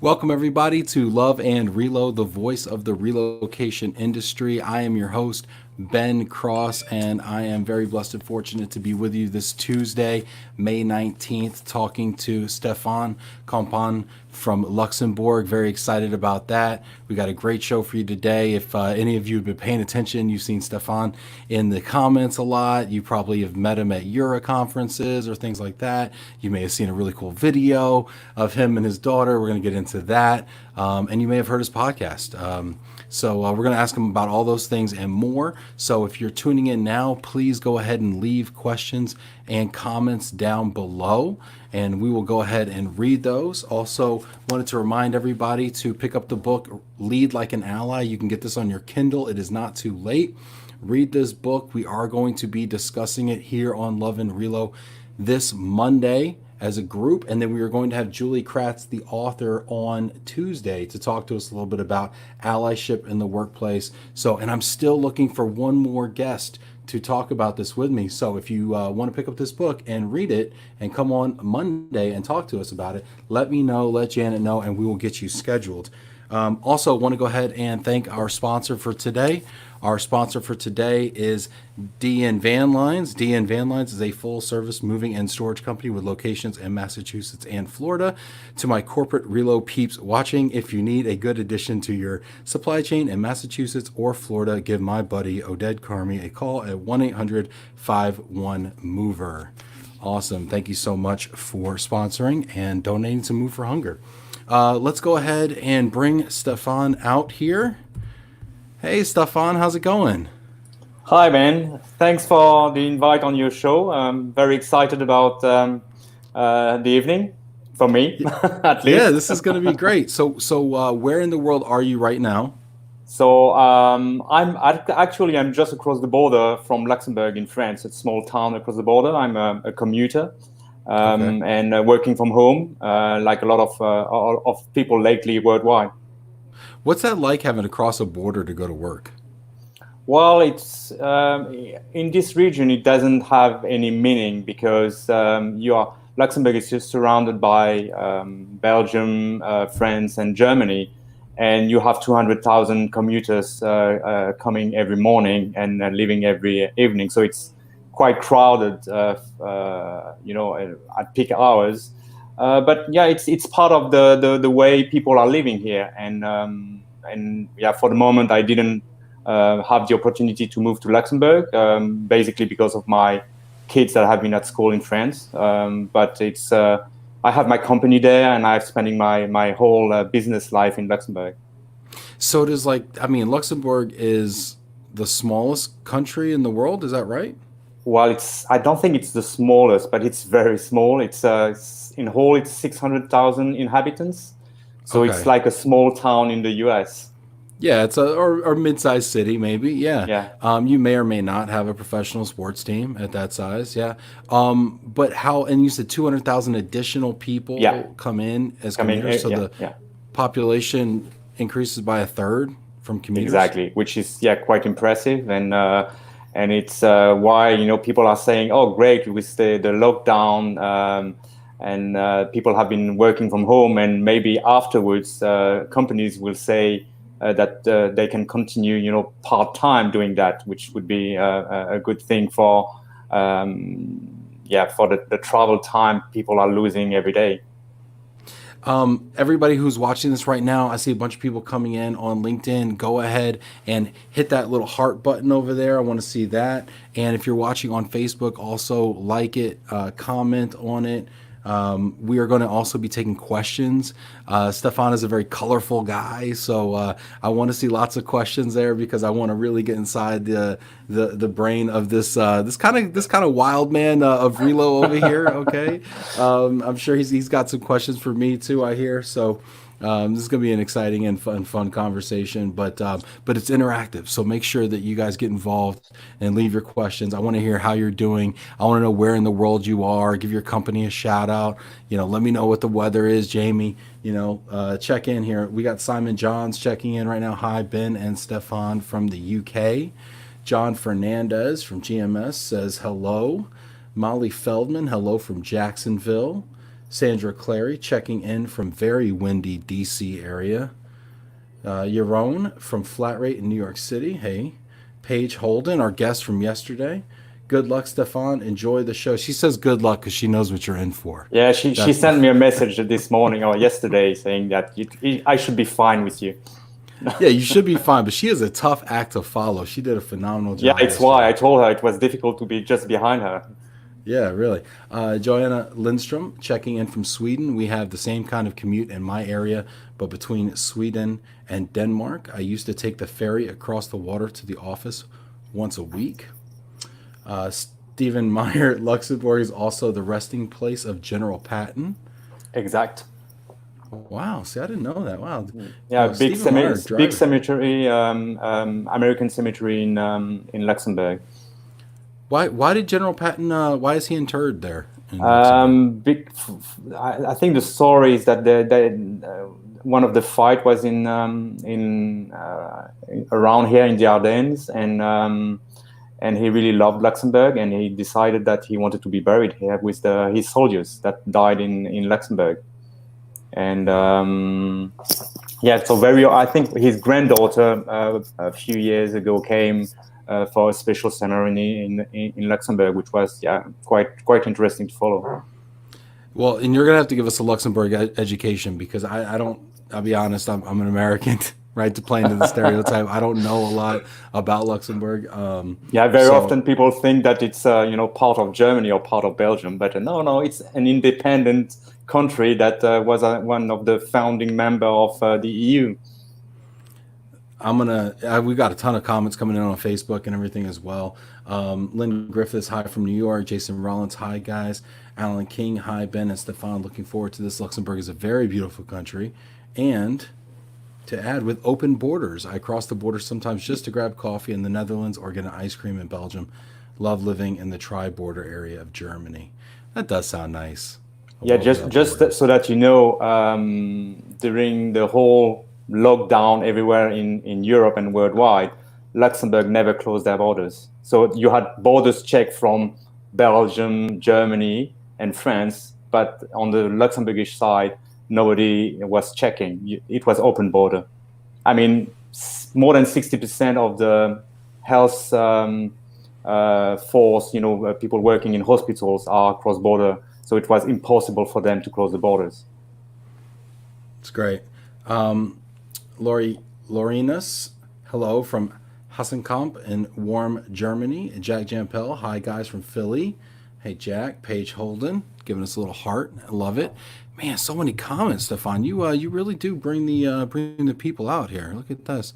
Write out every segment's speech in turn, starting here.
Welcome, everybody, to Love and Relo, the voice of the relocation industry. I am your host, Ben Cross, and I am very blessed and fortunate to be with you this Tuesday, May 19th, talking to Stéphane Compain from Luxembourg. Very excited about that. We got a great show for you today. If any of you have been paying attention, you've seen Stéphane in the comments a lot. You probably have met him at Euro conferences or things like that. You may have seen a really cool video of him and his daughter. We're going to get into that. And you may have heard his podcast. So we're going to ask him about all those things and more. So if you're tuning in now, please go ahead and leave questions and comments down below, and we will go ahead and read those. Also, wanted to remind everybody to pick up the book, Lead Like an Ally. You can get this on your Kindle. It is not too late. Read this book. We are going to be discussing it here on Love and Relo this Monday as a group, and then we are going to have Julie Kratz, the author, on Tuesday to talk to us a little bit about allyship in the workplace. So, and I'm still looking for one more guest to talk about this with me. So if you want to pick up this book and read it and come on Monday and talk to us about it, let me know, let Janet know, and we will get you scheduled. Also, want to go ahead and thank our sponsor for today. Our sponsor for today is DN Van Lines. DN Van Lines is a full-service moving and storage company with locations in Massachusetts and Florida. To my corporate Relo peeps watching, if you need a good addition to your supply chain in Massachusetts or Florida, give my buddy Oded Carmi a call at 1-800-51-MOVER. Awesome. Thank you so much for sponsoring and donating to Move for Hunger. Let's go ahead and bring Stéphane out here. Hey, Stéphane, how's it going? Hi, Ben. Thanks for the invite on your show. I'm very excited about the evening, for me, at least. Yeah, this is going to be great. So, where in the world are you right now? So I'm just across the border from Luxembourg in France. It's a small town across the border. I'm a commuter Okay. and working from home, like a lot of people lately worldwide. What's that like having to cross a border to go to work? Well, it's in this region. It doesn't have any meaning because Luxembourg is just surrounded by Belgium, France, and Germany, and you have 200,000 commuters coming every morning and leaving every evening. So it's quite crowded, at peak hours. But yeah, it's part of the way people are living here, and yeah, for the moment, I didn't have the opportunity to move to Luxembourg, basically because of my kids that have been at school in France. But I have my company there, and I'm spending my whole business life in Luxembourg. So Luxembourg is the smallest country in the world. Is that right? Well, I don't think it's the smallest, but it's very small. It's in whole, it's 600,000 inhabitants. So Okay. it's like a small town in the US. Yeah, it's or mid-sized city maybe. Yeah. Yeah. You may or may not have a professional sports team at that size. Yeah. But how? And you said 200,000 additional people Yeah. come in as Coming, commuters, so the yeah. population increases by a third from commuters. Exactly, which is quite impressive, and it's why people are saying, oh great, with the lockdown, and people have been working from home, and maybe afterwards companies will say that they can continue part-time doing that, which would be a good thing for for the travel time people are losing every day. Everybody who's watching this right now, I see a bunch of people coming in on LinkedIn. Go ahead and hit that little heart button over there. I want to see that. And if you're watching on Facebook, also like it, comment on it. We are going to also be taking questions. Stéphane is a very colorful guy, so I want to see lots of questions there because I want to really get inside the brain of this kind of wild man of Relo over here. Okay, I'm sure he's got some questions for me too. I hear so. This is going to be an exciting and fun conversation, but it's interactive. So make sure that you guys get involved and leave your questions. I want to hear how you're doing. I want to know where in the world you are. Give your company a shout out. Let me know what the weather is, Jamie. Check in here. We got Simon Johns checking in right now. Hi, Ben and Stéphane from the UK. John Fernandez from GMS says hello. Molly Feldman, hello from Jacksonville. Sandra Clary checking in from very windy DC area. Yaron from Flat Rate in New York City. Hey. Paige Holden, our guest from yesterday. Good luck, Stéphane. Enjoy the show. She says good luck because she knows what you're in for. Yeah, she sent me a message this morning or yesterday saying that I should be fine with you. Yeah, you should be fine, but she is a tough act to follow. She did a phenomenal job. Yeah, it's why I told her it was difficult to be just behind her. Yeah, really. Joanna Lindstrom checking in from Sweden. We have the same kind of commute in my area, but between Sweden and Denmark. I used to take the ferry across the water to the office once a week. Stephen Meyer, Luxembourg is also the resting place of General Patton. Exact. Wow, see, I didn't know that. Wow. Yeah, big cemetery, American cemetery in Luxembourg. Why did General Patton? Why is he interred there? I think the story is that one of the fight was in around here in the Ardennes, and he really loved Luxembourg, and he decided that he wanted to be buried here with his soldiers that died in Luxembourg. And yeah, so I think his granddaughter a few years ago came for a special ceremony in Luxembourg, which was quite interesting to follow. Well, and you're gonna have to give us a Luxembourg education because I'll be honest, I'm an American, right? To play into the stereotype, I don't know a lot about Luxembourg. Very often people think that it's part of Germany or part of Belgium, but no, it's an independent country that was one of the founding member of the EU. We got a ton of comments coming in on Facebook and everything as well. Lynn Griffiths, hi from New York. Jason Rollins, hi guys. Alan King, hi Ben and Stéphane. Looking forward to this. Luxembourg is a very beautiful country. And to add, with open borders, I cross the border sometimes just to grab coffee in the Netherlands or get an ice cream in Belgium. Love living in the tri-border area of Germany. That does sound nice. Yeah, just so that you know, during the whole lockdown everywhere in Europe and worldwide, Luxembourg never closed their borders. So you had borders checked from Belgium, Germany, and France, but on the Luxembourgish side, nobody was checking. It was open border. I mean, more than 60% of the health force, people working in hospitals are cross-border. So it was impossible for them to close the borders. It's great. Lorinus, hello from Hassenkamp in warm Germany. Jack Jampel, hi guys from Philly. Hey Jack. Paige Holden, giving us a little heart. I love it. Man, so many comments, Stéphane. You really do bring the people out here. Look at this.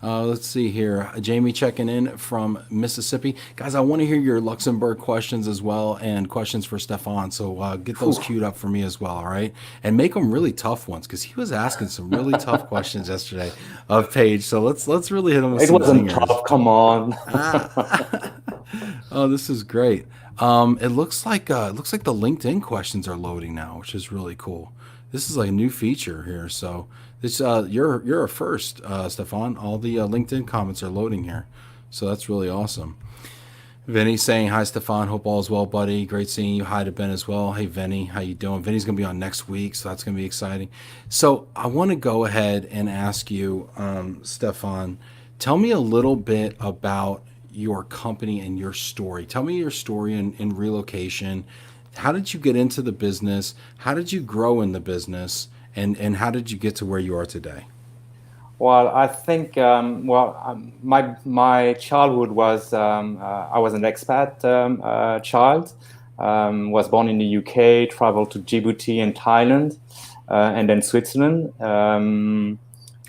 Let's see here. Jamie checking in from Mississippi. Guys, I want to hear your Luxembourg questions as well and questions for Stéphane. So get those queued up for me as well, all right? And make them really tough ones because he was asking some really tough questions yesterday of Paige. So let's really hit him with some wasn't zingers. Tough, come on. Oh, this is great. It looks like the LinkedIn questions are loading now, which is really cool. This is like a new feature here. So this you're a first, Stéphane. All the LinkedIn comments are loading here, so that's really awesome. Vinny saying hi, Stéphane. Hope all is well, buddy. Great seeing you. Hi to Ben as well. Hey, Vinny, how you doing? Vinny's gonna be on next week, so that's gonna be exciting. So I want to go ahead and ask you, Stéphane, tell me a little bit about your company and your story. Tell me your story in relocation. How did you get into the business? How did you grow in the business? And how did you get to where you are today? Well, I think my childhood was I was an expat child. Was born in the UK, traveled to Djibouti and Thailand, and then Switzerland.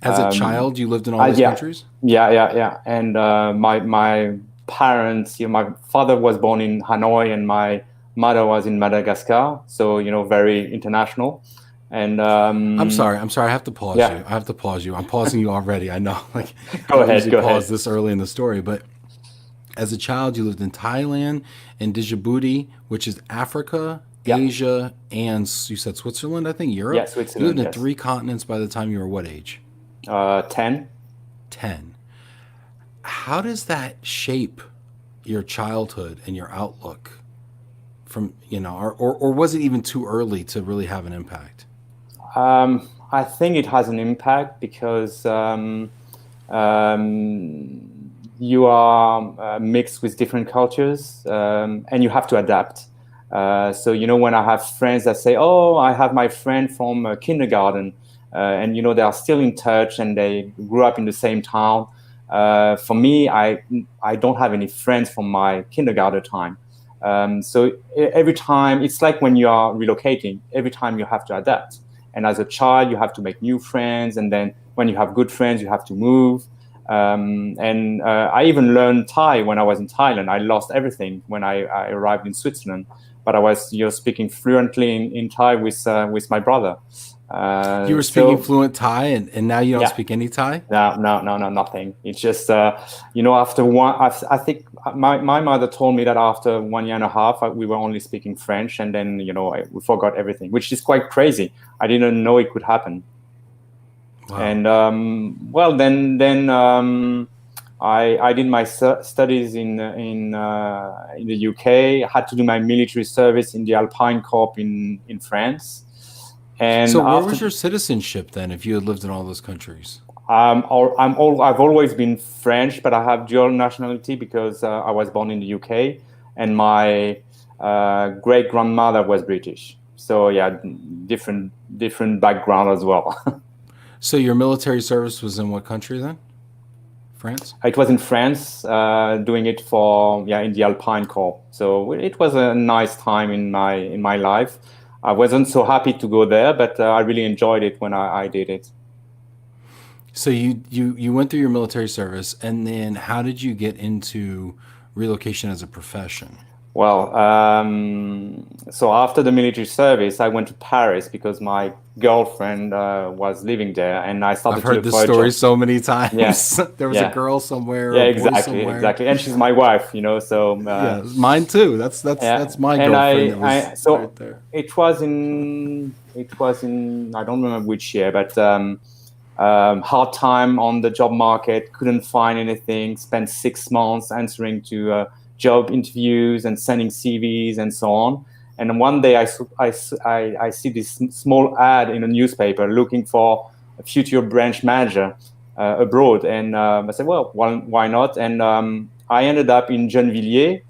As a child, you lived in all those countries? Yeah. And my parents, my father was born in Hanoi and my mother was in Madagascar. So, very international. And I'm sorry. I have to pause you. I'm pausing you already. I know. Go ahead. Pause this early in the story, but as a child, you lived in Thailand and Djibouti, which is Africa, Asia, and you said Switzerland. I think Europe. Yeah, Switzerland. You lived in 3 continents by the time you were what age? 10. 10. How does that shape your childhood and your outlook from, or was it even too early to really have an impact? I think it has an impact because you are mixed with different cultures, and you have to adapt. So, when I have friends that say, oh, I have my friend from kindergarten, and, they are still in touch and they grew up in the same town. For me, I don't have any friends from my kindergarten time. So every time, it's like when you are relocating, every time you have to adapt. And as a child, you have to make new friends. And then when you have good friends, you have to move. And I even learned Thai when I was in Thailand. I lost everything when I arrived in Switzerland. But I was speaking fluently in Thai with my brother. You were speaking fluent Thai, and now you don't speak any Thai? No, nothing. It's just, after one, I think my mother told me that after 1 year and a half, we were only speaking French, and then, we forgot everything, which is quite crazy. I didn't know it could happen. Wow. And, then I did my studies in the UK. I had to do my military service in the Alpine Corps in France. And so where was your citizenship then, if you had lived in all those countries? I've always been French, but I have dual nationality because I was born in the UK, and my great grandmother was British. So yeah, different background as well. So your military service was in what country then? France? It was in France, doing it in the Alpine Corps. So it was a nice time in my life. I wasn't so happy to go there, but I really enjoyed it when I did it. So you went through your military service, and then how did you get into relocation as a profession? Well, so after the military service, I went to Paris because my girlfriend was living there, and I started. I've heard this story so many times. Yeah. There was a girl somewhere. Yeah, exactly, and she's my wife. So yeah, mine too. That's my girlfriend. Right there. It was in I don't remember which year, but hard time on the job market. Couldn't find anything. Spent 6 months answering to job interviews and sending CVs and so on. And one day I see this small ad in a newspaper looking for a future branch manager abroad. And I said, well, why not? And I ended up in Gennevilliers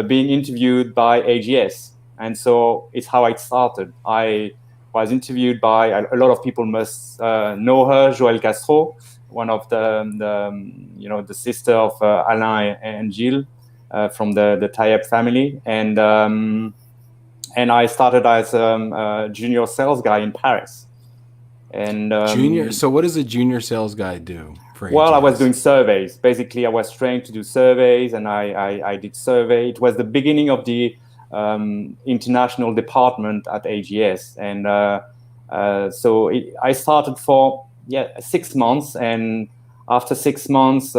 being interviewed by AGS. And so it's how it started. I was interviewed by, a lot of people must know her, Joëlle Castro, one of the sister of Alain and Gilles. From the Tayeb family, and I started as a junior sales guy in Paris. And junior. So what does a junior sales guy do? Well, I was doing surveys. Basically, I was trained to do surveys, and I did survey. It was the beginning of the international department at AGS, and I started for 6 months, and after 6 months.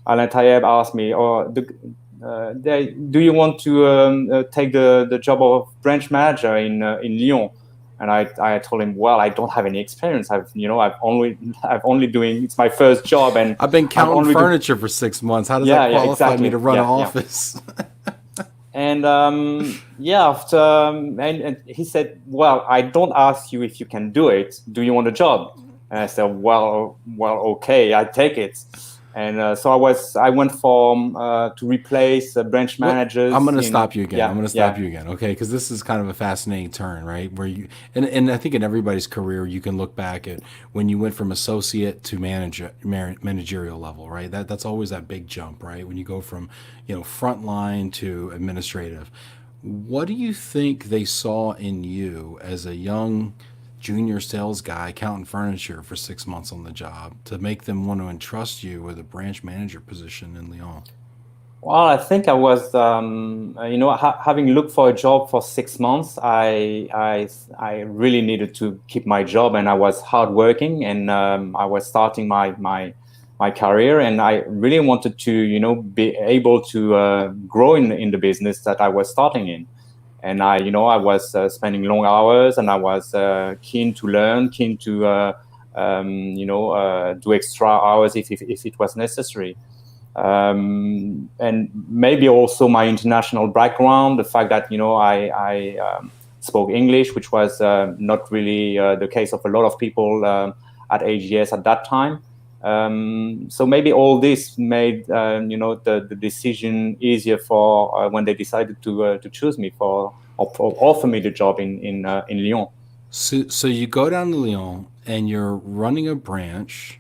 Alain Tayeb asked me, do you want to take the job of branch manager in Lyon? And I told him, well, I don't have any experience. I've only doing, it's my first job, and I've been counting furniture for 6 months. How does that qualify me to run an office? And after and he said, well, I don't ask you if you can do it. Do you want a job? And I said, well, okay, I take it. And so I went to replace branch managers. I'm going to stop you again. Yeah, I'm going to stop you again, okay? Because this is kind of a fascinating turn, right? Where you and I think in everybody's career, you can look back at when you went from associate to managerial level, right? That's always that big jump, right? When you go from frontline to administrative. What do you think they saw in you as a young junior sales guy counting furniture for 6 months on the job to make them want to entrust you with a branch manager position in Lyon? Well, I think I was, having looked for a job for 6 months, I really needed to keep my job, and I was hardworking, and I was starting my career, and I really wanted to, be able to grow in the business that I was starting in. And I was spending long hours, and I was keen to learn, keen to, do extra hours if it was necessary. And maybe also my international background, the fact that I spoke English, which was not really the case of a lot of people at AGS at that time. So maybe all this made the decision easier for when they decided to choose me or offer me the job in Lyon. So you go down to Lyon and you're running a branch.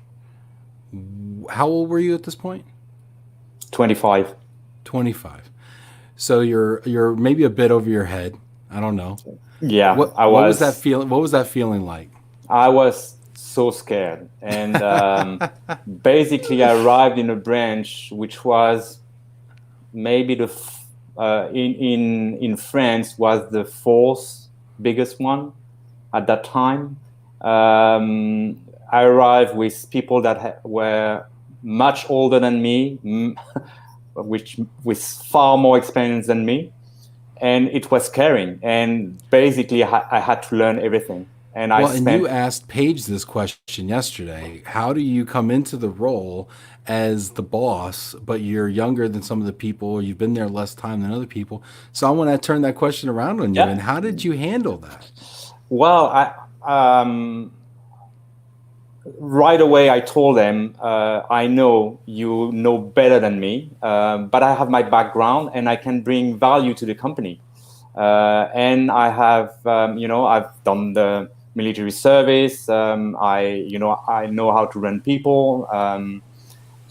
How old were you at this point? 25. 25. So you're maybe a bit over your head. I don't know. Yeah, What was that feeling? What was that feeling like? I was so scared, and basically I arrived in a branch which was maybe in France was the fourth biggest one at that time. I arrived with people that were much older than me, which with far more experience than me, and it was scary. And basically, I had to learn everything. And you asked Paige this question yesterday. How do you come into the role as the boss, but you're younger than some of the people, or you've been there less time than other people? So I want to turn that question around on you. And how did you handle that? Well, right away I told them, I know you know better than me, but I have my background and I can bring value to the company. And I have, I've done the military service. I know how to run people.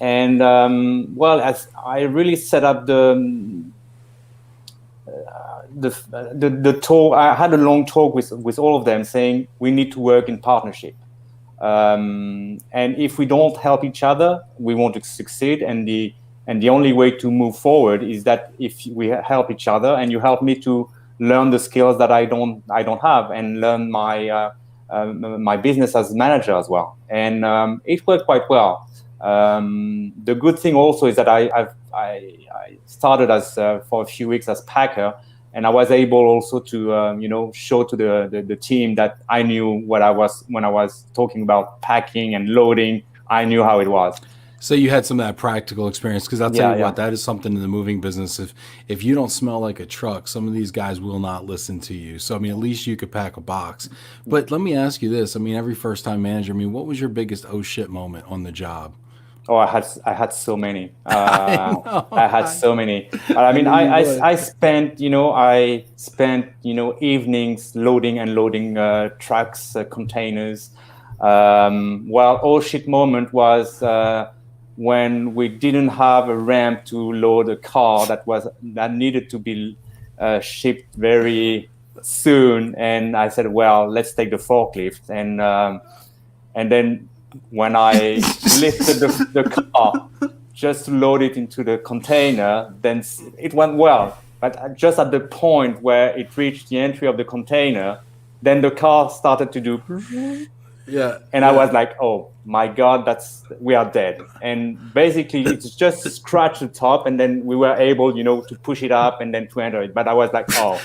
As I really set up the talk, I had a long talk with all of them saying we need to work in partnership. And if we don't help each other, we won't succeed. And the only way to move forward is that if we help each other, and you help me to learn the skills that I don't have, and learn my business as manager as well. And it worked quite well. The good thing also is that I started as for a few weeks as packer, and I was able also to show to the team that I knew what I was when I was talking about packing and loading. I knew how it was. So you had some of that practical experience, because I'll tell you what, that is something in the moving business. If you don't smell like a truck, some of these guys will not listen to you. So I mean, at least you could pack a box. But let me ask you this: I mean, every first-time manager. I mean, what was your biggest oh shit moment on the job? Oh, I had so many. I had so many. I mean, I spent evenings loading and unloading trucks, containers. Oh shit moment was when we didn't have a ramp to load a car that needed to be shipped very soon, and I said, well, let's take the forklift, and then when I lifted the car just to load it into the container, then it went well. But just at the point where it reached the entry of the container, then the car started to do. And I was like, oh my God, we are dead. And basically it's just scratch the top, and then we were able, to push it up and then to enter it. But I was like, oh,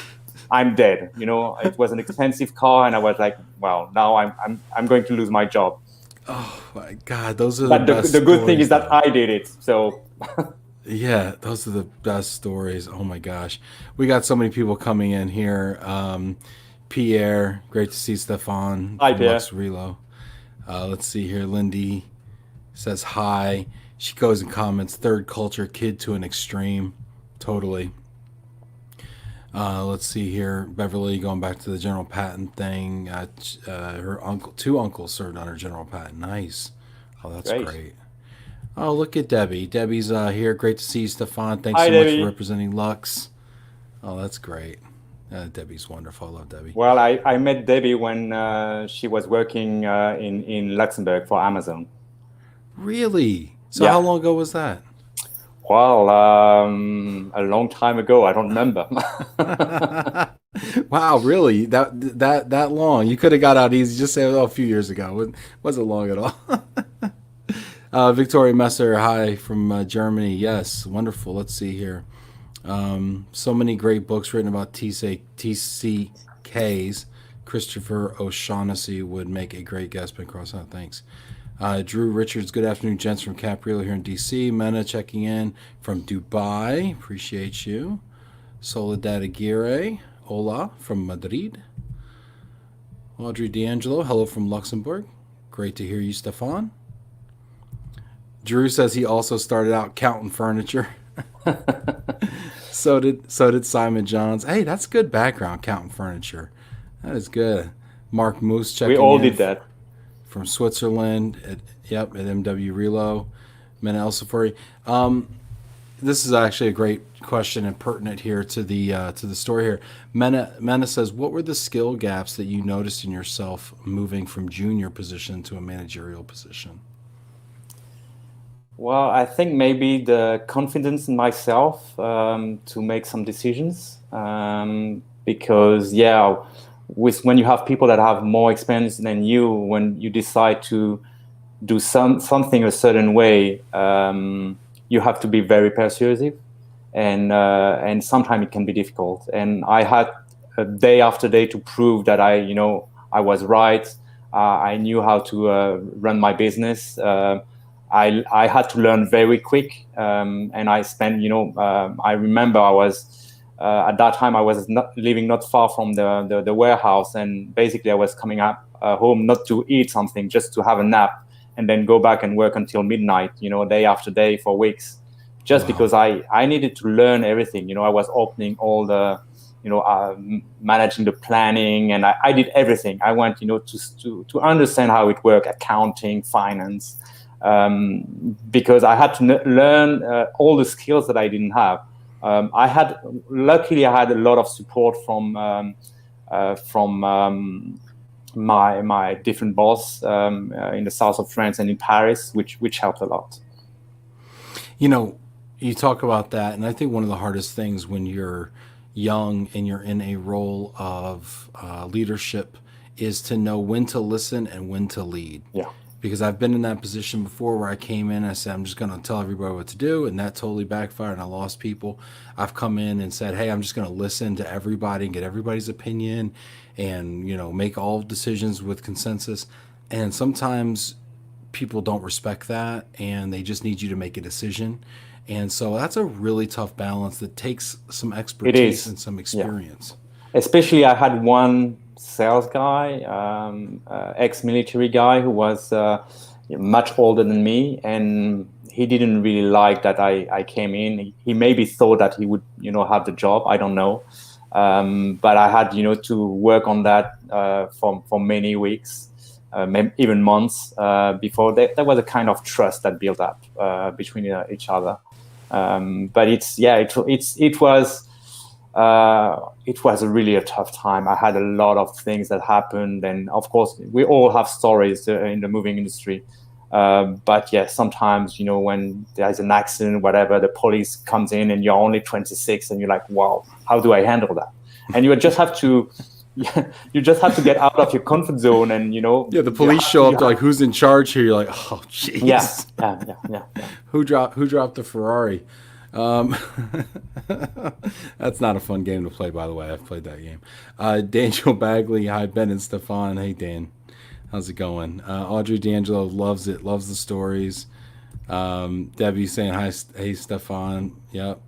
I'm dead. It was an expensive car, and I was like, well, now I'm going to lose my job. Oh my God, those are the best. But the good thing is that I did it. So yeah, those are the best stories. Oh my gosh, we got so many people coming in here. Pierre, great to see Stéphane. Hi, Pierre. LuxRelo. Let's see here. Lindy says hi. She goes and comments, third culture kid to an extreme. Totally. Let's see here. Beverly, going back to the General Patton thing. Her two uncles served under General Patton. Nice. Oh, that's great. Oh, look at Debbie. Debbie's here. Great to see you, Stéphane. Thanks so much for representing Lux. Oh, that's great. Debbie's wonderful. I love Debbie. Well, I met Debbie when she was working in Luxembourg for Amazon. Really? So how long ago was that? Well, a long time ago. I don't remember. Wow, really? That long? You could have got out easy. Just say, a few years ago. It wasn't long at all. Victoria Messer, hi from Germany. Yes, wonderful. Let's see here. So many great books written about TCKs. Christopher O'Shaughnessy would make a great guest, Ben Cross. Thanks. Drew Richards, good afternoon, gents from Caprio here in DC. Mena checking in from Dubai. Appreciate you. Soledad Aguirre, hola from Madrid. Audrey D'Angelo, hello from Luxembourg. Great to hear you, Stéphane. Drew says he also started out counting furniture. So did Simon Johns. Hey, that's good background, counting furniture. That is good. Mark Moose checking in. We all did that. From Switzerland at MW Relo. Mena El Safari. This is actually a great question and pertinent here to the story here. Mena says, what were the skill gaps that you noticed in yourself moving from junior position to a managerial position? Well, I think maybe the confidence in myself to make some decisions, because when you have people that have more experience than you, when you decide to do something a certain way, you have to be very persuasive, and sometimes it can be difficult. And I had day after day to prove that I was right. I knew how to run my business. I had to learn very quick, and I spent, I remember I was, at that time I was living not far from the warehouse, and basically I was coming up home not to eat something, just to have a nap, and then go back and work until midnight, day after day for weeks, just because I needed to learn everything. I was opening all the, managing the planning, and I did everything. I went, to understand how it worked, accounting, finance, because I had to learn all the skills that I didn't have. Luckily I had a lot of support from my different boss in the south of France and in Paris, which helped a lot. You talk about that, and I think one of the hardest things when you're young and you're in a role of leadership is to know when to listen and when to lead. Yeah. Because I've been in that position before where I came in and I said, I'm just going to tell everybody what to do, and that totally backfired and I lost people. I've come in and said, hey, I'm just going to listen to everybody and get everybody's opinion and, make all decisions with consensus. And sometimes people don't respect that and they just need you to make a decision. And so that's a really tough balance that takes some expertise and some experience. Yeah. Especially I had one sales guy, ex-military guy who was much older than me, and he didn't really like that I came in. He maybe thought that he would, have the job. I don't know, but I had, to work on that for many weeks, even months before. There was a kind of trust that built up between each other. But it was really a tough time. I had a lot of things that happened, and of course we all have stories in the moving industry. But sometimes, when there's an accident, whatever, the police comes in and you're only 26 and you're like, wow, how do I handle that? And you just have to get out of your comfort zone, and the police show up, like, who's in charge here? You're like, oh jeez. Yeah. Who dropped the Ferrari? That's not a fun game to play, by the way. I've played that game. Daniel Bagley, hi Ben and Stéphane. Hey Dan, how's it going? Audrey D'Angelo loves it, loves the stories. Debbie saying hi, hey Stéphane. Yep,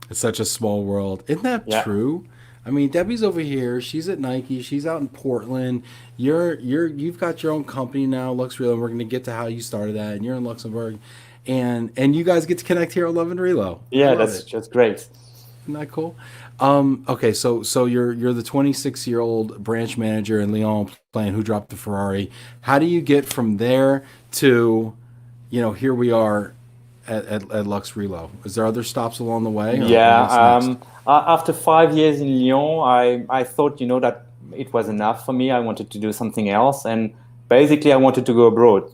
it's such a small world. Isn't that true? I mean, Debbie's over here. She's at Nike. She's out in Portland. You've got your own company now, LuxRelo, and we're going to get to how you started that. And you're in Luxembourg. And you guys get to connect here on Love+Relo. Yeah, that's just great. Isn't that cool? Okay, so you're the 26-year-old branch manager in Lyon playing Who Dropped the Ferrari. How do you get from there to, here we are at LuxRelo? Is there other stops along the way? After 5 years in Lyon, I thought, that it was enough for me. I wanted to do something else, and basically, I wanted to go abroad.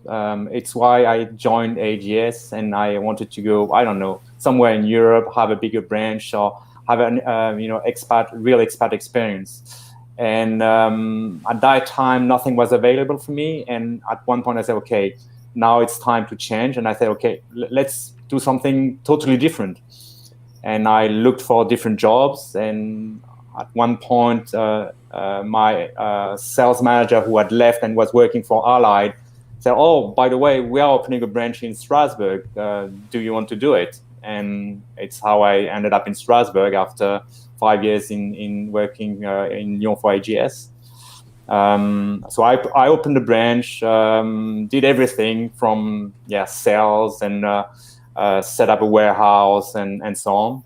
It's why I joined AGS, and I wanted to go, I don't know, somewhere in Europe, have a bigger branch, or have an real expat experience. And at that time, nothing was available for me. And at one point, I said, okay, now it's time to change. And I said, okay, let's do something totally different. And I looked for different jobs, and at one point, my sales manager who had left and was working for Allied said, "Oh, by the way, we are opening a branch in Strasbourg. Do you want to do it?" And it's how I ended up in Strasbourg after 5 years in working in Lyon for AGS. So I opened a branch, did everything from sales and set up a warehouse and so on.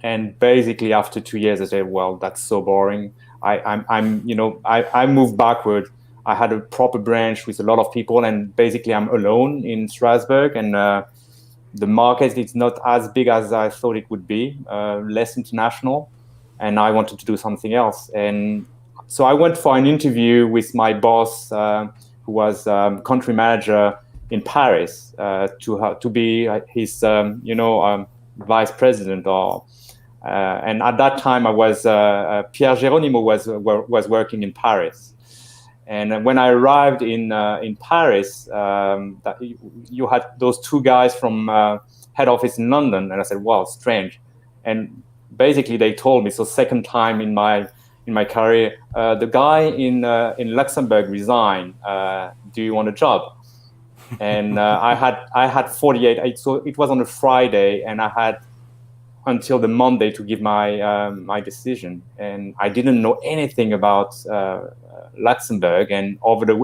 And basically after 2 years, I said, "Well, that's so boring. I moved backward. I had a proper branch with a lot of people, and basically I'm alone in Strasbourg, and the market is not as big as I thought it would be, less international, and I wanted to do something else." And so I went for an interview with my boss, who was country manager in Paris, to be his vice president. And at that time, I was Pierre Geronimo was working in Paris. And when I arrived in Paris, you had those two guys from head office in London, and I said, "Wow, strange." And basically, they told me, so second time in my career, the guy in Luxembourg resigned. Do you want a job? And I had 48. So it was on a Friday, and I had until the Monday to give my decision, and I didn't know anything about Luxembourg. And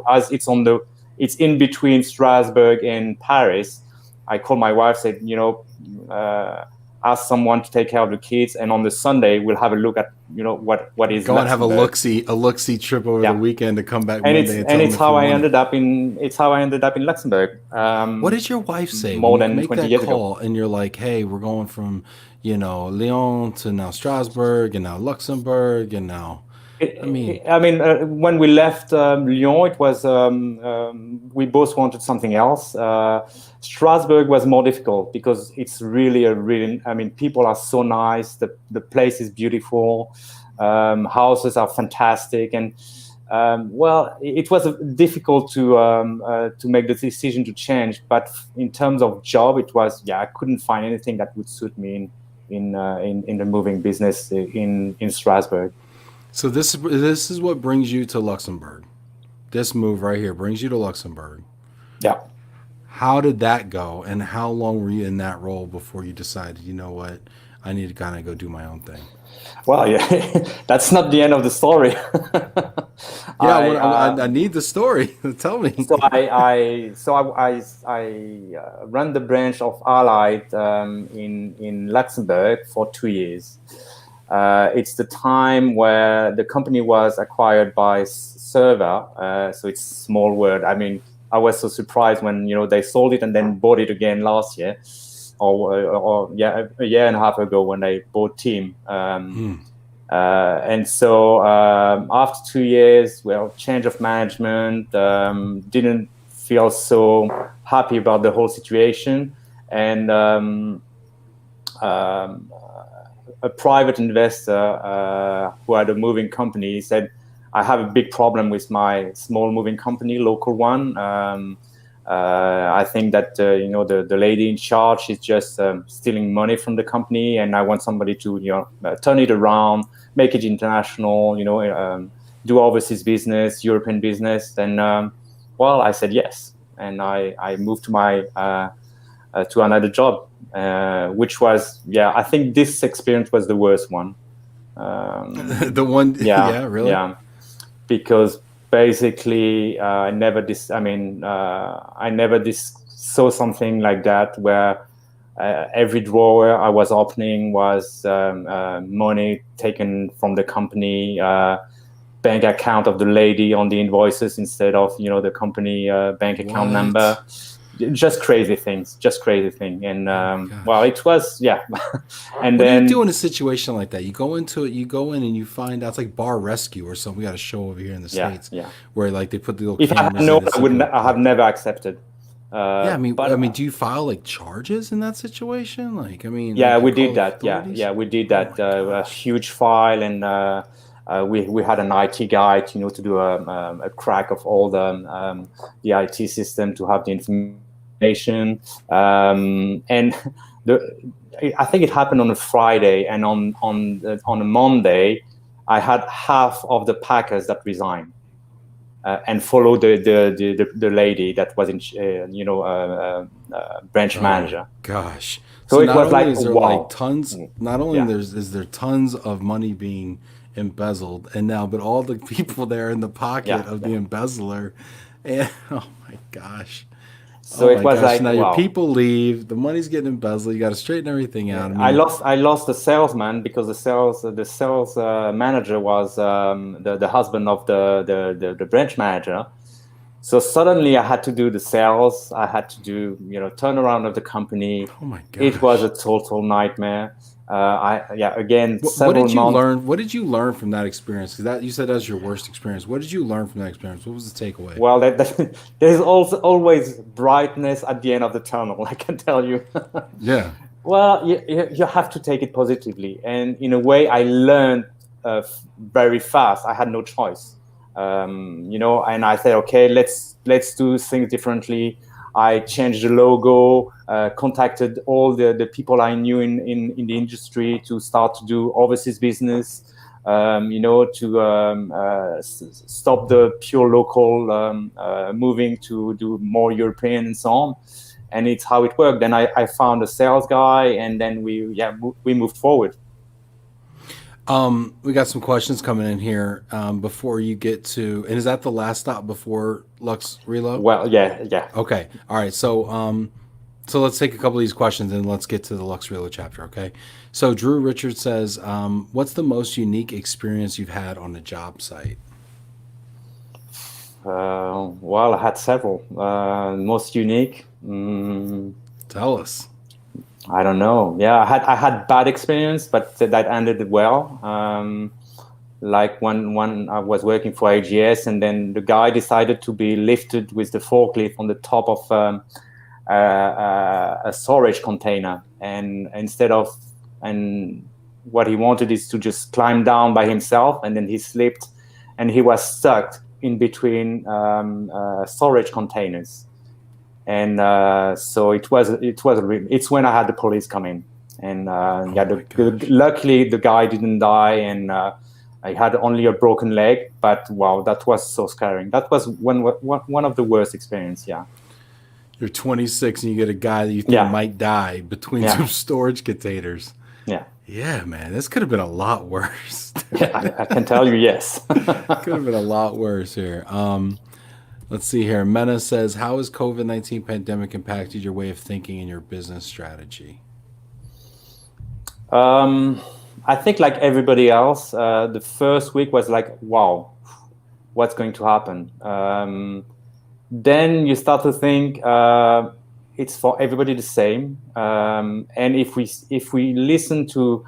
as it's in between Strasbourg and Paris, I called my wife, said, ask someone to take care of the kids, and on the Sunday we'll have a look at what is go Luxembourg. And have a look-see trip over the weekend to come back Monday. It's how I ended up in Luxembourg. What did your wife say more when than you make 20 that years call ago? and you're like, "Hey, we're going from Lyon to now Strasbourg and now Luxembourg and now." When we left Lyon, it was we both wanted something else. Strasbourg was more difficult because it's really people are so nice. The place is beautiful. Houses are fantastic, and it was difficult to make the decision to change. But in terms of job, it was I couldn't find anything that would suit me in the moving business in Strasbourg. So this is what brings you to Luxembourg. This move right here brings you to Luxembourg. Yeah. How did that go, and how long were you in that role before you decided, you know what, I need to kind of go do my own thing? Well, that's not the end of the story. I need the story. Tell me. So I ran the branch of Allied in Luxembourg for 2 years. It's the time where the company was acquired by Server. So it's a small word. I was so surprised when they sold it and then bought it again last year, or a year and a half ago when they bought Team. And so after 2 years, change of management, didn't feel so happy about the whole situation, and a private investor who had a moving company said, "I have a big problem with my small moving company, local one. I think that the lady in charge is just stealing money from the company, and I want somebody to turn it around, make it international, do overseas business, European business." And I said yes, and I moved to another job, which was I think this experience was the worst one. The one, really, because basically I never saw something like that, where every drawer I was opening was money taken from the company, bank account of the lady on the invoices instead of the company bank account number. Just crazy things. And it was and what then do you do in a situation like that? You go into it, you go in and you find out it's like bar rescue or something. We got a show over here in the States where like they put the little if I had known, I have never accepted. Do you file like charges in that situation? We did that. We did that. A huge file, and we had an IT guy to do a crack of all the IT system to have the information. And I think it happened on a Friday, and on a Monday, I had half of the packers that resigned. and follow the lady that was in branch manager. Gosh. So So it not was only like, is there wow. like tons, not only is there tons of money being embezzled, and now, but all the people there in the pocket of the embezzler, and oh my gosh. So Oh it my was gosh! like, Now your wow. people leave. The money's getting embezzled. You got to straighten everything out. I lost the salesman because the sales manager was the husband of the branch manager. So suddenly I had to do the sales. I had to do turnaround of the company. Oh my gosh! It was a total nightmare. Again, What several did you months. learn? What did you learn from that experience? Because that you said that was your worst experience. What did you learn from that experience? What was the takeaway? Well, there's also always brightness at the end of the tunnel. I can tell you. Yeah. Well, you have to take it positively, and in a way, I learned very fast. I had no choice, and I said, okay, let's do things differently. I changed the logo, contacted all the people I knew in the industry to start to do overseas business, to stop the pure local, moving to do more European and so on. And it's how it worked. Then I found a sales guy, and then we moved forward. We got some questions coming in here before you get to, and is that the last stop before LuxRelo? Well, yeah. Okay. All right. So let's take a couple of these questions and let's get to the LuxRelo chapter. Okay. So Drew Richards says, what's the most unique experience you've had on a job site? Well, I had several. Most unique. Tell us. I don't know. Yeah, I had bad experience, but that ended well. Like when I was working for AGS, and then the guy decided to be lifted with the forklift on the top of a storage container, and what he wanted is to just climb down by himself, and then he slipped, and he was stuck in between storage containers. And so it's when I had the police come in, and luckily the guy didn't die, and I had only a broken leg. But wow, that was so scary. That was one of the worst experience. Yeah. You're 26 and you get a guy that you think might die between two storage containers. Yeah. Yeah, man, this could have been a lot worse. Yeah, I can tell you, yes. Could have been a lot worse here. Let's see here. Mena says, how has COVID-19 pandemic impacted your way of thinking and your business strategy? I think like everybody else, the first week was like, wow, what's going to happen? Then you start to think it's for everybody the same. And if we listen to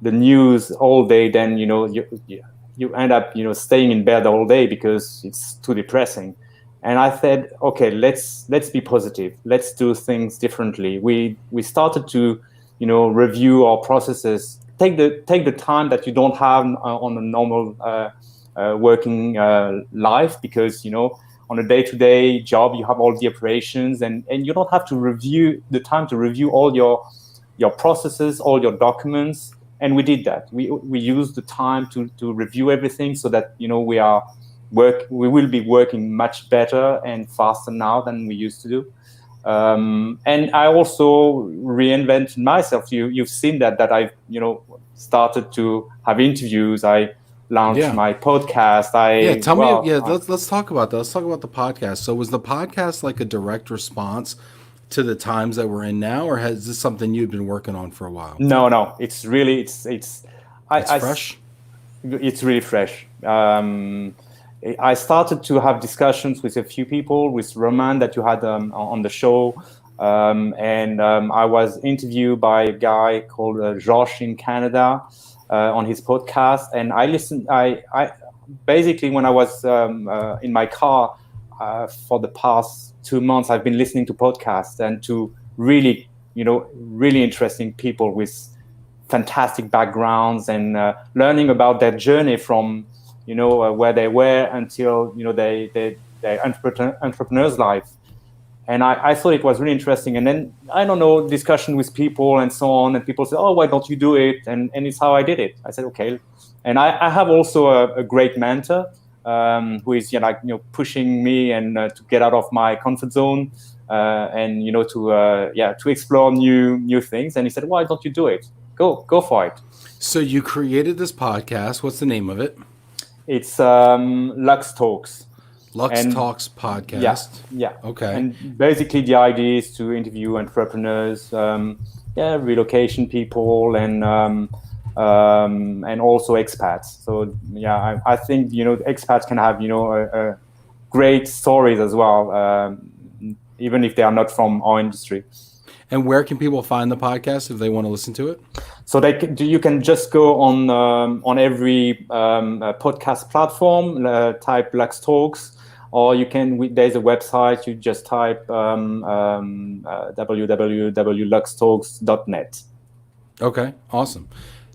the news all day, then you end up staying in bed all day because it's too depressing. And I said, okay, let's be positive. Let's do things differently. We started to review our processes. Take the time that you don't have on a normal working life, because on a day-to-day job you have all the operations, and you don't have to review all your processes, all your documents. And we did that. We used the time to review everything, so that we will be working much better and faster now than we used to do. And I also reinvented myself. You've seen that I've started to have interviews. I launched my podcast. Let's talk about that. Let's talk about the podcast. So was the podcast like a direct response to the times that we're in now, or is this something you've been working on for a while? No. It's really it's fresh. It's really fresh. I started to have discussions with a few people, with Roman that you had on the show, and I was interviewed by a guy called Josh in Canada on his podcast, and I listened. I basically, when I was in my car for the past 2 months, I've been listening to podcasts and to really interesting people with fantastic backgrounds, and learning about their journey from where they were until their entrepreneur's life. And I thought it was really interesting. And then discussion with people and so on, and people say, oh, why don't you do it? And it's how I did it. I said, okay. And I have also a great mentor who is pushing me and to get out of my comfort zone and to explore new things. And he said, "Why don't you do it? Go for it." So you created this podcast. What's the name of it? It's Lux Talks. Talks podcast. Yeah. Okay. And basically, the idea is to interview entrepreneurs, relocation people, and also expats. So I think expats can have great stories as well, even if they are not from our industry. And where can people find the podcast if they want to listen to it? So you can just go on every podcast platform, type Lux Talks, or you can. There's a website. You just type www.luxtalks.net. Okay, awesome.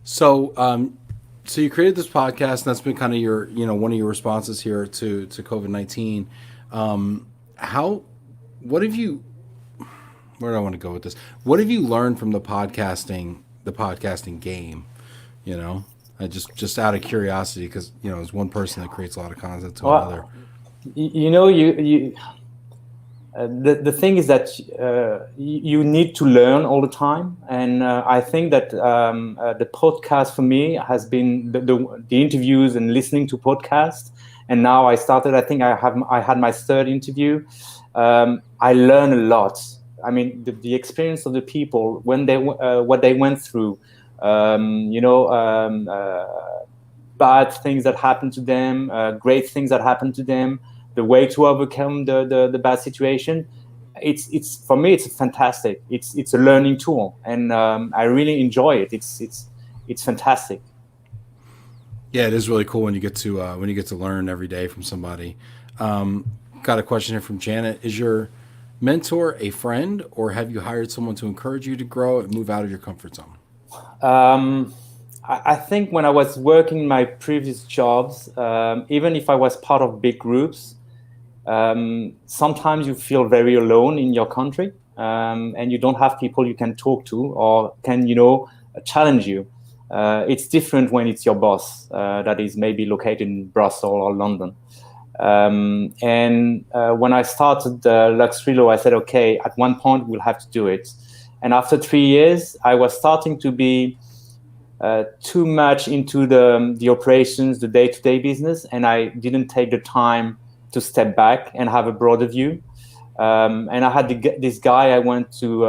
So so you created this podcast, and that's been kind of your one of your responses here to COVID-19. Where do I want to go with this? What have you learned from the podcasting game? Just out of curiosity, because as one person that creates a lot of content to another. The thing is that you need to learn all the time, and I think that the podcast for me has been the interviews and listening to podcasts. And now I think I had my third interview. I learn a lot. I mean, the experience of the people when what they went through, bad things that happened to them, great things that happened to them, the way to overcome the bad situation. It's for me, it's fantastic. It's a learning tool, and I really enjoy it. It's fantastic. Yeah, it is really cool when you get to learn every day from somebody. Got a question here from Janet. Is your mentor a friend, or have you hired someone to encourage you to grow and move out of your comfort zone? I think when I was working in my previous jobs, even if I was part of big groups, sometimes you feel very alone in your country, and you don't have people you can talk to or can challenge you. It's different when it's your boss that is maybe located in Brussels or London. And when I started LuxRelo, I said, okay, at one point we'll have to do it. And after 3 years, I was starting to be too much into the operations, the day-to-day business, and I didn't take the time to step back and have a broader view. And I had this guy I went to,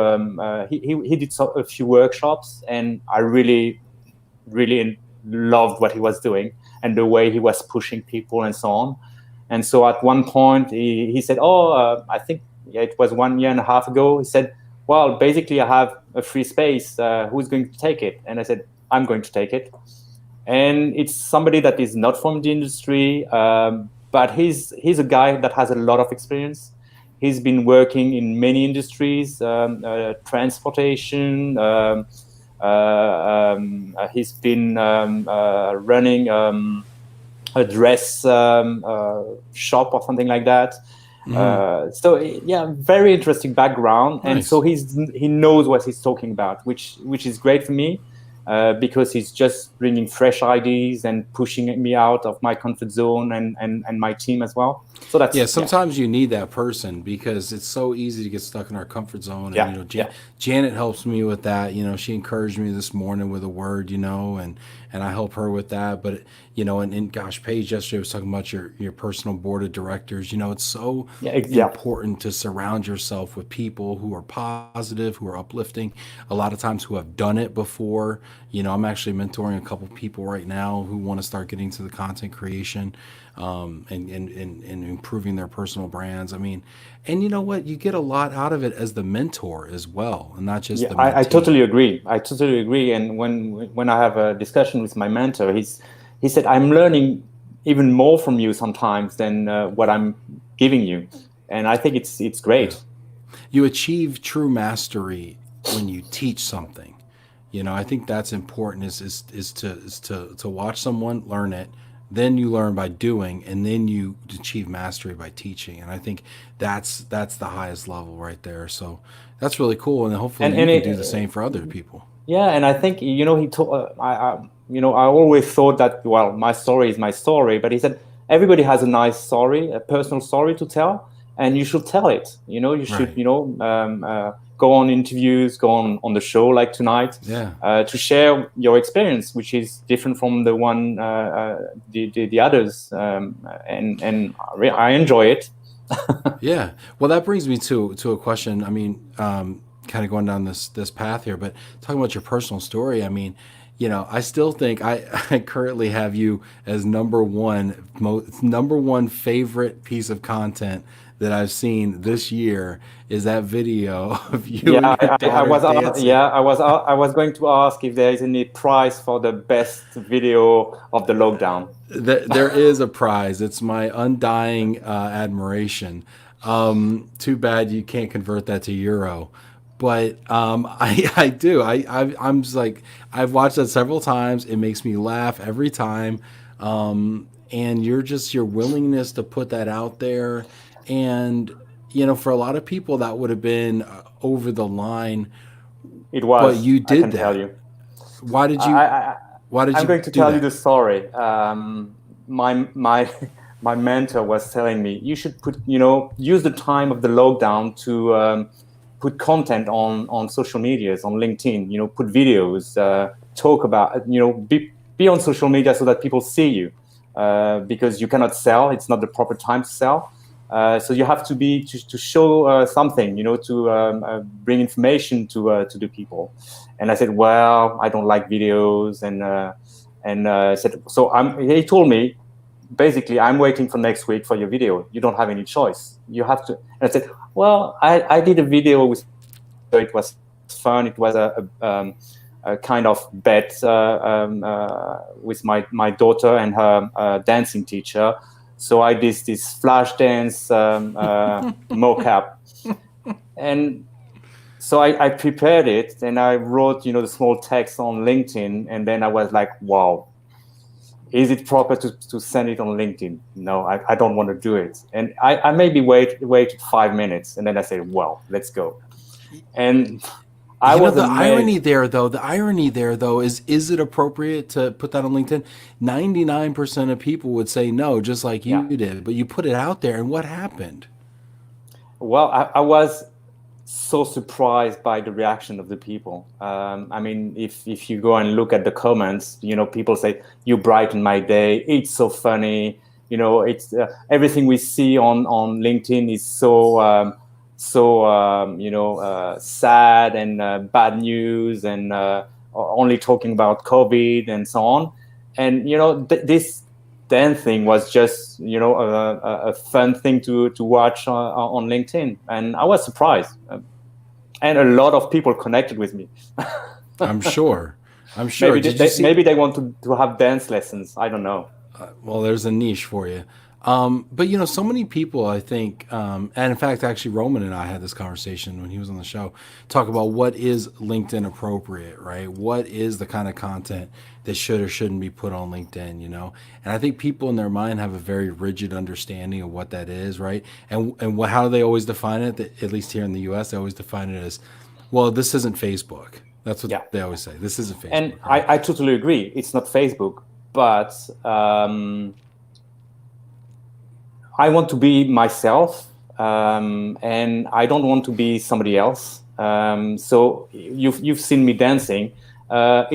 he did a few workshops, and I really loved what he was doing and the way he was pushing people and so on. And so at one point he said, I think it was 1.5 years ago, he said, well, basically I have a free space, who's going to take it? And I said, I'm going to take it. And it's somebody that is not from the industry, but he's a guy that has a lot of experience. He's been working in many industries, transportation. He's been running a dress shop or something like that. So very interesting background. Nice. And so he knows what he's talking about, which is great for me. Because he's just bringing fresh ideas and pushing me out of my comfort zone and my team as well. So that's sometimes you need that person, because it's so easy to get stuck in our comfort zone. And Janet helps me with that. She encouraged me this morning with a word, and I help her with that. But and gosh, Paige yesterday was talking about your personal board of directors. It's so important to surround yourself with people who are positive, who are uplifting, a lot of times who have done it before. I'm actually mentoring a couple people right now who want to start getting to the content creation and improving their personal brands. I mean, and you know what? You get a lot out of it as the mentor as well, and not just the mentee. I totally agree. And when I have a discussion with my mentor, he said, I'm learning even more from you sometimes than what I'm giving you. And I think it's great. You achieve true mastery when you teach something. I think that's important is to watch someone learn it, then you learn by doing, and then you achieve mastery by teaching. And I think that's the highest level right there. So that's really cool, and hopefully you can do the same for other people. Yeah, and I think I always thought that, well, my story is my story, but he said everybody has a nice story, a personal story to tell, and you should tell it. You should, Right. go on interviews, go on the show like tonight, Yeah. to share your experience, which is different from the one the others, and I enjoy it. Yeah. Well, that brings me to a question. I mean, kind of going down this path here, but talking about your personal story. I mean, I still think I currently have you as number one favorite piece of content that I've seen this year is that video of you Yeah, and your daughter dancing. I was going to ask if there is any prize for the best video of the lockdown. There is a prize. It's my undying admiration. Too bad you can't convert that to euro, but I do. I'm just like I've watched that several times. It makes me laugh every time, and your willingness to put that out there, and for a lot of people that would have been over the line, It but was, you I did can tell that. you. Why did you? I, Why did I'm you going to do tell you that? the story. My my mentor was telling me you should use the time of the lockdown to put content on social medias, on LinkedIn. Put videos, talk about, be on social media so that people see you, because you cannot sell. It's not the proper time to sell. So you have to show something, to bring information to the people. And I said, well, I don't like videos, and said, so he told me, basically, I'm waiting for next week for your video. You don't have any choice. You have to. And I said, well, I did a video with. It was fun. It was a kind of bet with my daughter and her dancing teacher. So I did this flash dance mocap, and so I prepared it and I wrote, the small text on LinkedIn, and then I was like, wow, is it proper to send it on LinkedIn? No, I don't want to do it. And I maybe waited 5 minutes, and then I said, well, let's go. And I was amazed. The irony there though is it appropriate to put that on LinkedIn? 99% of people would say no, just like Yeah. you did, but you put it out there and what happened? Well, I was so surprised by the reaction of the people. I mean, if you go and look at the comments, people say, you brighten my day. It's so funny. It's everything we see on LinkedIn is sad and bad news, and only talking about COVID and so on. And this dancing was just a fun thing to watch on LinkedIn, and I was surprised, and a lot of people connected with me. I'm sure. I'm sure. Did you see? Maybe they want to have dance lessons. I don't know. Well, there's a niche for you. But so many people, I think, and in fact, actually, Roman and I had this conversation when he was on the show, talk about what is LinkedIn appropriate, right? What is the kind of content that should or shouldn't be put on LinkedIn, And I think people in their mind have a very rigid understanding of what that is, right? And how do they always define it? At least here in the U.S., they always define it as, well, this isn't Facebook. That's what they always say. This isn't Facebook. And right? I totally agree. It's not Facebook, but I want to be myself, and I don't want to be somebody else. So you've seen me dancing.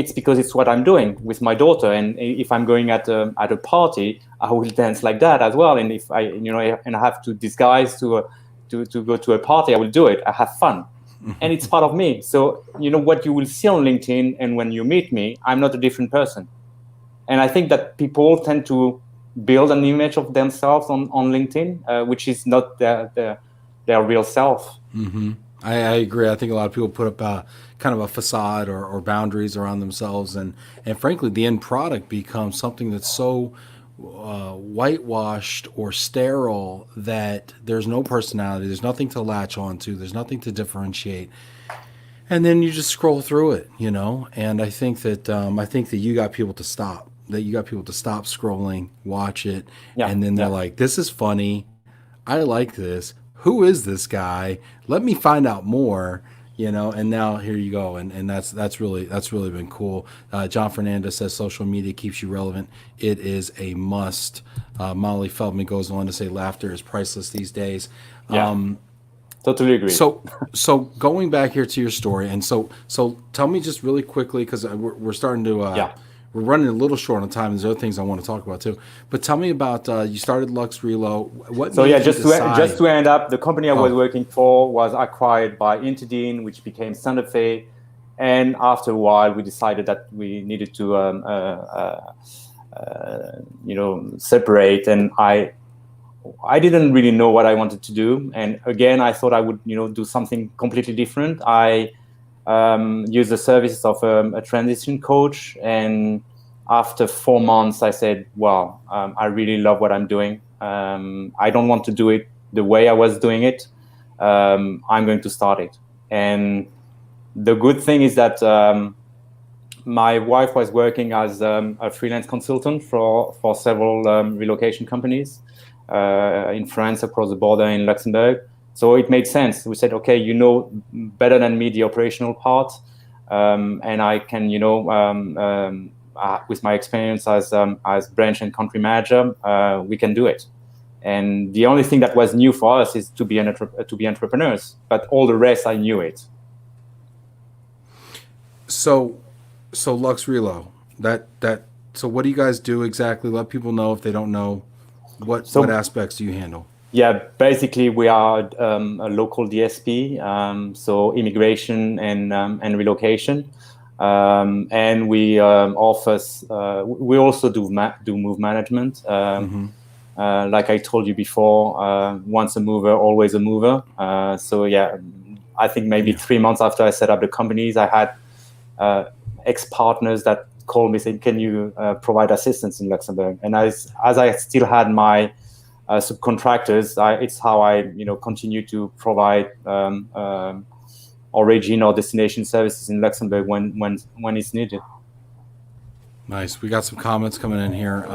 It's because it's what I'm doing with my daughter, and if I'm going at a party, I will dance like that as well. And if I have to disguise to go to a party, I will do it. I have fun, and it's part of me. So what you will see on LinkedIn, and when you meet me, I'm not a different person. And I think that people tend to build an image of themselves on LinkedIn, which is not their real self. Mm-hmm. I agree. I think a lot of people put up kind of a facade or boundaries around themselves, and frankly, the end product becomes something that's so whitewashed or sterile that there's no personality, there's nothing to latch onto, there's nothing to differentiate, and then you just scroll through it, And I think that you got people to stop. That you got people to stop scrolling, watch it, and then they're like, "This is funny. I like this. Who is this guy? Let me find out more." and now here you go, and that's really been cool. John Fernandez says social media keeps you relevant. It is a must. Molly Feldman goes on to say laughter is priceless these days. Yeah, totally agree. So going back here to your story, and so tell me just really quickly, because we're starting to we're running a little short on time. There's other things I want to talk about too. But tell me about you started LuxRelo. What So made yeah, you just decide? to end up, the company I was working for was acquired by Interdine, which became Santa Fe, and after a while, we decided that we needed to separate. And I didn't really know what I wanted to do, and again, I thought I would do something completely different. I used the services of a transition coach, and after 4 months, I said, "Wow, I really love what I'm doing. I don't want to do it the way I was doing it. I'm going to start it." And the good thing is that my wife was working as a freelance consultant for several relocation companies in France, across the border, in Luxembourg. So it made sense. We said, okay, better than me the operational part, and I can, with my experience as branch and country manager, we can do it. And the only thing that was new for us is to be entrepreneurs, but all the rest I knew it. So LuxRelo, so what do you guys do exactly? Let people know if they don't know what aspects do you handle. Yeah, basically we are a local DSP, so immigration and relocation, and we offer. We also do move management. Like I told you before, once a mover, always a mover. So yeah, I think maybe 3 months after I set up the companies, I had ex-partners that called me saying, "Can you provide assistance in Luxembourg?" And as I still had my subcontractors, it's how I continue to provide origin or destination services in Luxembourg when it's needed. Nice. We got some comments coming in here.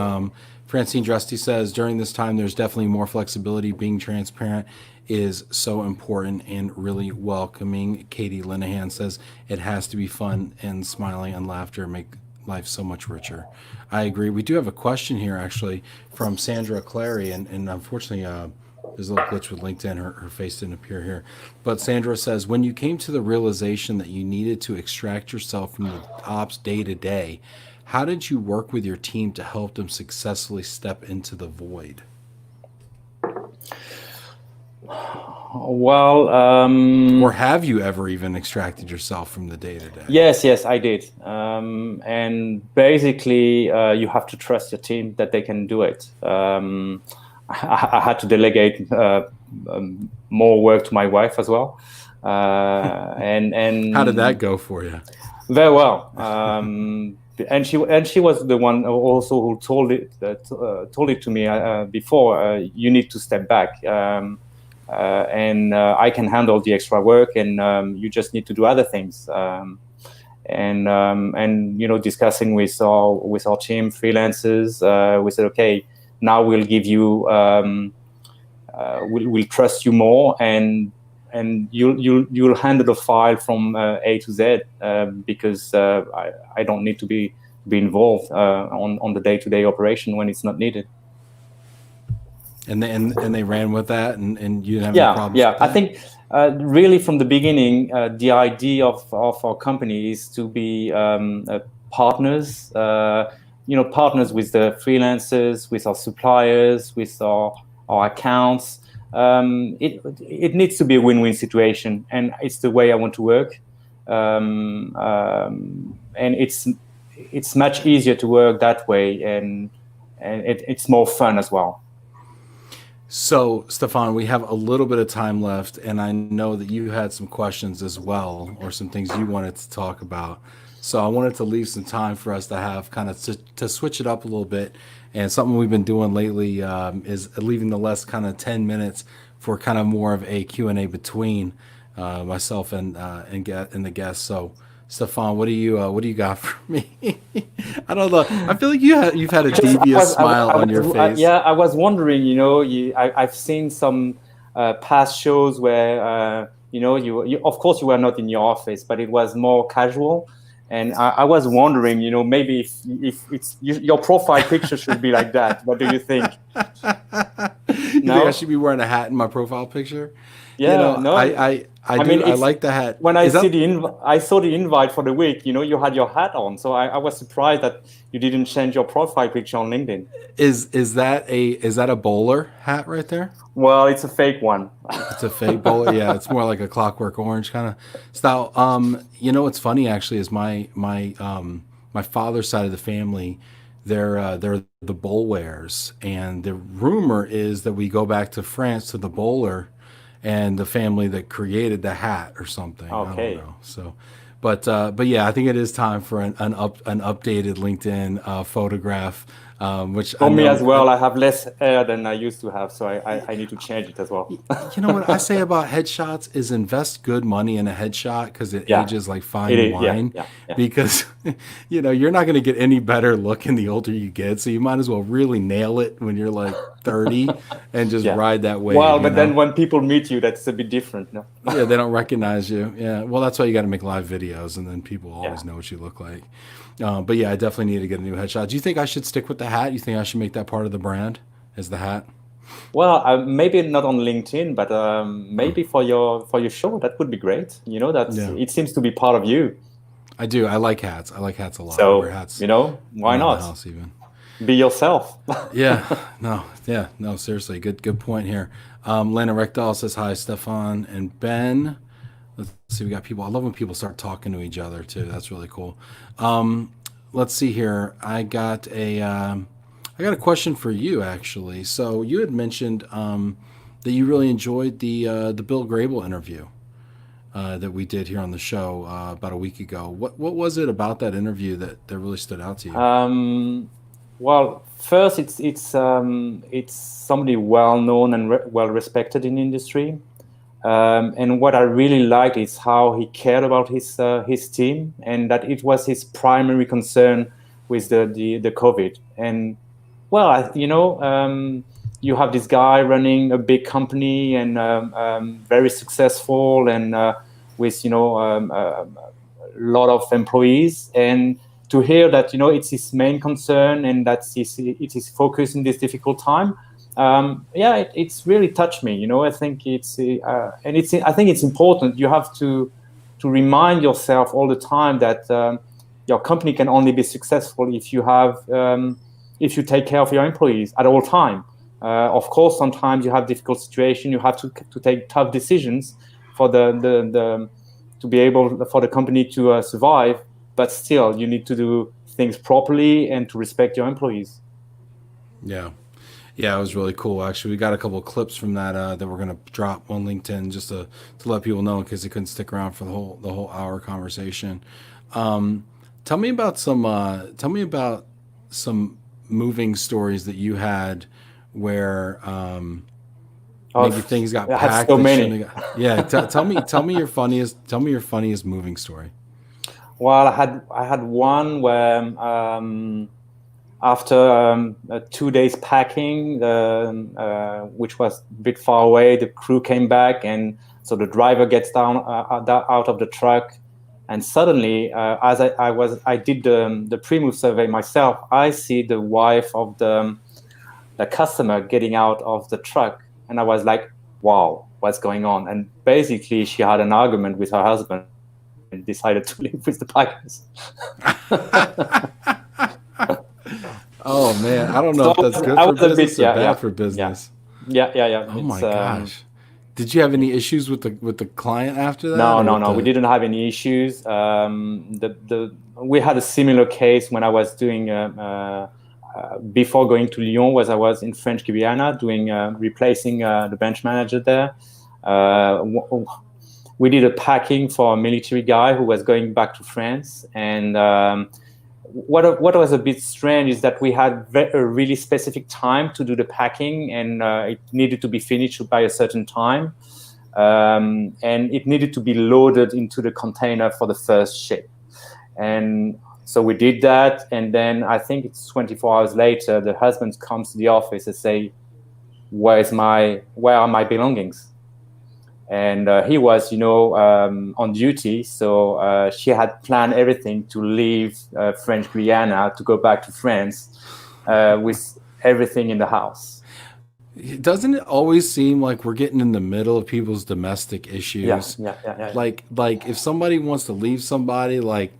Francine Dresty says, during this time, there's definitely more flexibility. Being transparent is so important and really welcoming. Katie Linehan says, it has to be fun, and smiling and laughter make life so much richer. I agree. We do have a question here, actually, from Sandra Clary, and unfortunately, there's a little glitch with LinkedIn. Her face didn't appear here. But Sandra says, when you came to the realization that you needed to extract yourself from the ops day to day, how did you work with your team to help them successfully step into the void? Well, or have you ever even extracted yourself from the day to day? Yes, I did. And basically, you have to trust your team that they can do it. I had to delegate more work to my wife as well. And how did that go for you? Very well. And she was the one also who told it to me before. You need to step back. And I can handle the extra work, and you just need to do other things. And discussing with our team, freelancers, we said, okay, now we'll give you, we'll trust you more, and you'll handle the file from A to Z, because I don't need to be involved on the day-to-day operation when it's not needed. And they ran with that, and you didn't have any problems. Yeah. I think really from the beginning, the idea of our company is to be partners. Partners with the freelancers, with our suppliers, with our accounts. It needs to be a win-win situation, and it's the way I want to work. And it's much easier to work that way, and it's more fun as well. So, Stéphane, we have a little bit of time left, and I know that you had some questions as well, or some things you wanted to talk about. So I wanted to leave some time for us to have kind of to switch it up a little bit. And something we've been doing lately is leaving the last kind of 10 minutes for kind of more of a Q&A between myself and the guests. So, Stéphane, what do you got for me? I don't know. I feel like you've had a devious smile on your face. I was wondering. I've seen some past shows where you of course you were not in your office, but it was more casual. And I was wondering, maybe if your profile picture should be like that. What do you think? You think I should be wearing a hat in my profile picture? Yeah, no. I do. I like the hat. When I saw the invite for the week, you had your hat on, so I was surprised that you didn't change your profile picture on LinkedIn. Is that a bowler hat right there? Well, it's a fake one. It's a fake bowler. Yeah, it's more like a Clockwork Orange kind of style. What's funny actually is my father's side of the family, they're the bowlwares, and the rumor is that we go back to France to the bowler and the family that created the hat or something. Okay. I don't know. So, but yeah, I think it is time for an updated LinkedIn photograph. Which for me as well, I have less hair than I used to have, so I need to change it as well. You know what I say about headshots is invest good money in a headshot because it ages like fine wine. Yeah. Because you're not going to get any better looking the older you get, so you might as well really nail it when you're like 30 and just ride that wave. Well, but then when people meet you, that's a bit different, no? Yeah, they don't recognize you. Yeah, well, that's why you got to make live videos, and then people always know what you look like. But yeah, I definitely need to get a new headshot. Do you think I should stick with the hat? You think I should make that part of the brand, is the hat? Well, maybe not on LinkedIn, but maybe for your show, that would be great. It seems to be part of you. I do. I like hats. I like hats a lot. So, I wear hats. why not? The house even. Be yourself. No, seriously. Good point here. Lana Rectal says hi, Stéphane and Ben. Let's see, we got people. I love when people start talking to each other too. That's really cool. Let's see here. I got a question for you actually. So you had mentioned that you really enjoyed the Bill Grabel interview that we did here on the show about a week ago. What was it about that interview that really stood out to you? Well, first, it's somebody well known and well respected in the industry. And what I really liked is how he cared about his team, and that it was his primary concern with the COVID. And well, you have this guy running a big company and very successful, and with a lot of employees, and to hear that it's his main concern and that it is focus in this difficult time. It's really touched me. I think I think it's important. You have to remind yourself all the time that your company can only be successful if you take care of your employees at all time. Of course, sometimes you have difficult situations. You have to take tough decisions for to be able for the company to survive. But still, you need to do things properly and to respect your employees. Yeah, it was really cool. Actually, we got a couple of clips from that that we're gonna drop on LinkedIn just to let people know in case they couldn't stick around for the whole hour conversation. Tell me about some moving stories that you had where maybe things got packed. I had so many. Tell me your funniest moving story. Well, I had one where after 2 days packing, which was a bit far away, the crew came back, and so the driver gets down out of the truck, and suddenly, as I did the pre-move survey myself, I see the wife of the customer getting out of the truck, and I was like, "Wow, what's going on?" And basically, she had an argument with her husband and decided to live with the packers. Oh man, I don't know if that's good for business or bad for business. Yeah. Oh my gosh. Did you have any issues with the client after that? No. We didn't have any issues. We had a similar case when I was doing before going to Lyon, was I was in French Guiana doing replacing the bench manager there. We did a packing for a military guy who was going back to France, and what was a bit strange is that we had a really specific time to do the packing, and it needed to be finished by a certain time, and it needed to be loaded into the container for the first ship. And so we did that, and then I think it's 24 hours later, the husband comes to the office and say, where are my belongings? and he was, on duty. So she had planned everything to leave French Guiana to go back to France with everything in the house. Doesn't it always seem like we're getting in the middle of people's domestic Yeah, issues? yeah, yeah, yeah. Like if somebody wants to leave somebody like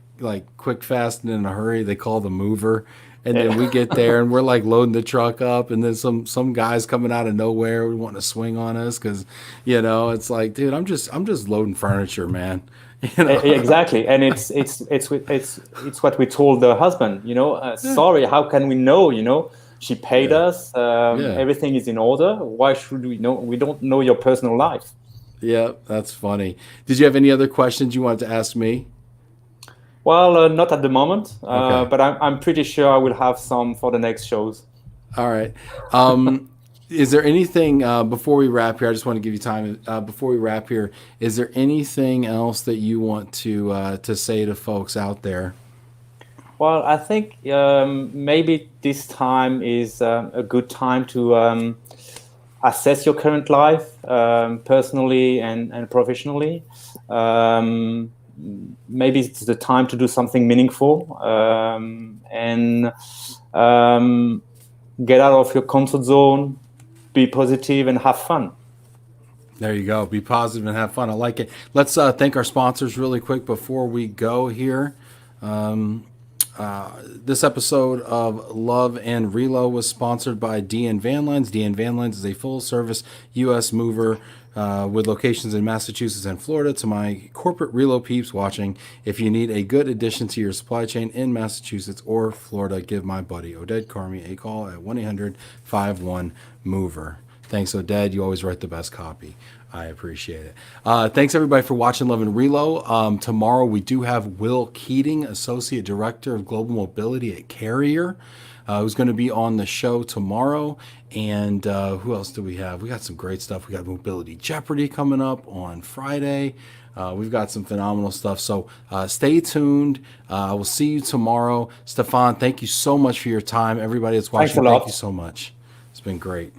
quick, fast, and in a hurry, they call the mover. And then we get there and we're like loading the truck up, and then some guys coming out of nowhere wanting to swing on us because, it's like, dude, I'm just loading furniture, man. Exactly, and it's what we told the husband. Sorry, how can we know? She paid Yeah. us. Yeah. Everything is in order. Why should we know? We don't know your personal life. Yeah, that's funny. Did you have any other questions you wanted to ask me? Well, not at the moment, Okay. but I'm pretty sure I will have some for the next shows. All right. Is there anything before we wrap here? I just want to give you time before we wrap here. Is there anything else that you want to say to folks out there? Well, I think maybe this time is a good time to assess your current life, personally and professionally. Maybe it's the time to do something meaningful, and get out of your comfort zone, be positive, and have fun. There you go. Be positive and have fun. I like it. Let's thank our sponsors really quick before we go here. This episode of Love and Relo was sponsored by DN Van Lines. DN Van Lines is a full-service U.S. mover with locations in Massachusetts and Florida. To my corporate Relo peeps watching, if you need a good addition to your supply chain in Massachusetts or Florida, give my buddy Oded Carmi a call at 1-800-51-MOVER. Thanks, Oded. You always write the best copy. I appreciate it. Thanks, everybody, for watching Love and Relo. Tomorrow, we do have Will Keating, Associate Director of Global Mobility at Carrier, who's going to be on the show tomorrow. And who else do we have? We got some great stuff. We got Mobility Jeopardy coming up on Friday. We've got some phenomenal stuff. So stay tuned. We'll see you tomorrow. Stéphane, thank you so much for your time. Everybody that's watching, Thanks a lot. thank you so much. It's been great.